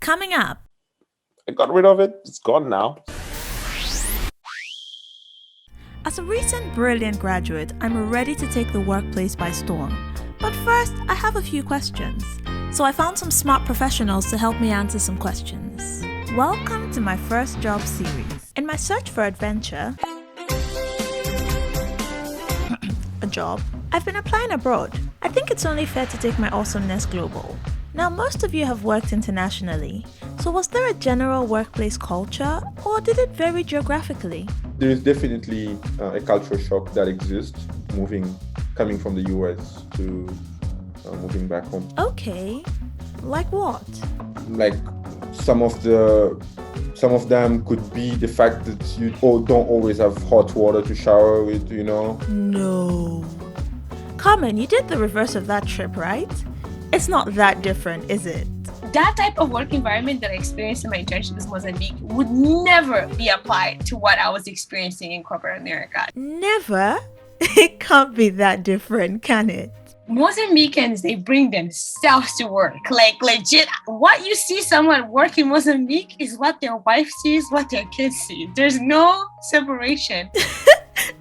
Coming up. I got rid of it. It's gone now. As a recent brilliant graduate, I'm ready to take the workplace by storm. But first, I have a few questions. So I found some smart professionals to help me answer some questions. Welcome to my first job series. In my search for adventure, a job, I've been applying abroad. I think it's only fair to take my awesomeness global. Now, most of you have worked internationally. So was there a general workplace culture, or did it vary geographically? There is definitely a cultural shock that exists, coming from the US to moving back home. Okay, like what? Like some of them could be the fact that you don't always have hot water to shower with, No. Carmen, you did the reverse of that trip, right? It's not that different, is it? That type of work environment that I experienced in my internship in Mozambique would never be applied to what I was experiencing in corporate America. Never? It can't be that different, can it? Mozambicans, they bring themselves to work. Like legit, what you see someone work in Mozambique is what their wife sees, what their kids see. There's no separation.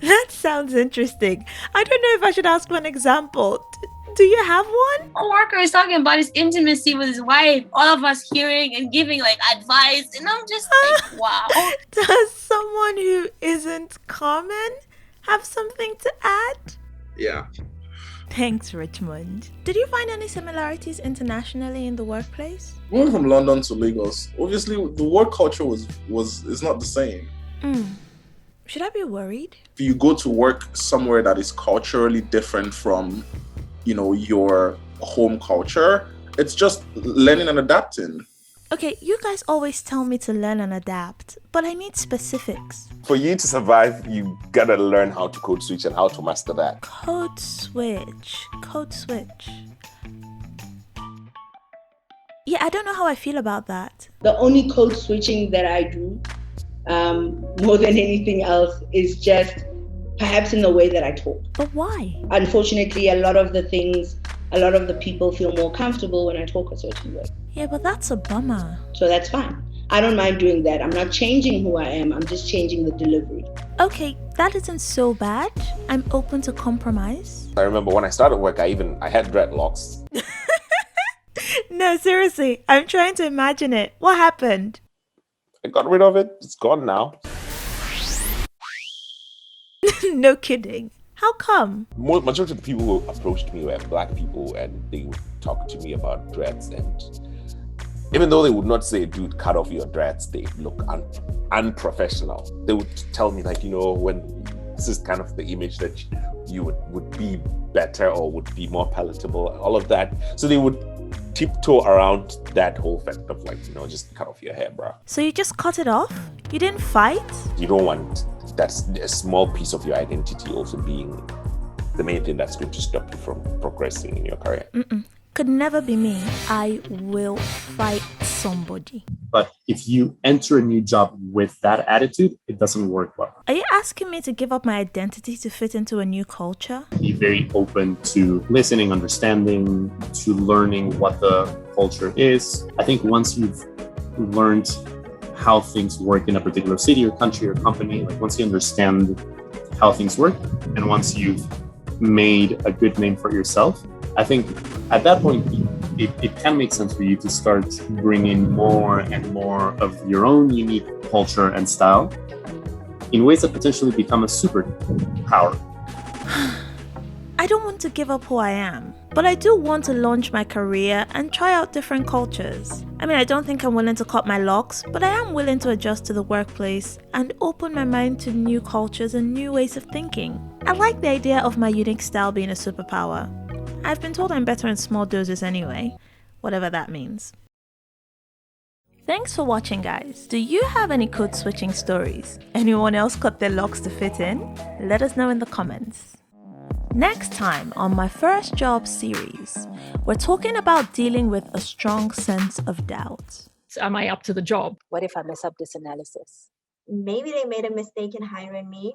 That sounds interesting. I don't know if I should ask for an example. Do you have one? A worker is talking about his intimacy with his wife, all of us hearing and giving advice, and I'm just like, wow. Does someone who isn't Carmen have something to add? Yeah. Thanks, Richmond. Did you find any similarities internationally in the workplace? We went from London to Lagos. Obviously, the work culture is not the same. Should I be worried? If you go to work somewhere that is culturally different from, your home culture, it's just learning and adapting. Okay, you guys always tell me to learn and adapt, but I need specifics. For you to survive, you gotta learn how to code switch and how to master that. Code switch. Yeah, I don't know how I feel about that. The only code switching that I do, more than anything else, is just perhaps in the way that I talk. But why? Unfortunately, a lot of the people feel more comfortable when I talk a certain way. Yeah, but that's a bummer. So that's fine. I don't mind doing that. I'm not changing who I am. I'm just changing the delivery. Okay, that isn't so bad. I'm open to compromise. I remember when I started work, I had dreadlocks. No, seriously, I'm trying to imagine it. What happened? I got rid of it. It's gone now. No kidding. How come? Majority of the people who approached me were black people, and they would talk to me about dreads. And even though they would not say, dude, cut off your dreads, they look unprofessional. They would tell me, when this is kind of the image that you would be better or would be more palatable, all of that. So they would tiptoe around that whole fact of just cut off your hair, bro. So you just cut it off? You didn't fight? You don't want that's a small piece of your identity also being the main thing that's going to stop you from progressing in your career. Could never be me. I will fight somebody. But if you enter a new job with that attitude, it doesn't work well. Are you asking me to give up my identity to fit into a new culture? Be very open to listening, understanding, to learning what the culture is. I think once you've learned how things work in a particular city or country or company, once you understand how things work, and once you've made a good name for yourself, I think at that point, it can make sense for you to start bringing more and more of your own unique culture and style in ways that potentially become a superpower. I don't want to give up who I am, but I do want to launch my career and try out different cultures. I don't think I'm willing to cut my locks, but I am willing to adjust to the workplace and open my mind to new cultures and new ways of thinking. I like the idea of my unique style being a superpower. I've been told I'm better in small doses anyway, whatever that means. Thanks for watching, guys. Do you have any code switching stories? Anyone else cut their locks to fit in? Let us know in the comments. Next time on my first job series, we're talking about dealing with a strong sense of doubt. Am I up to the job? What if I mess up this analysis? Maybe they made a mistake in hiring me,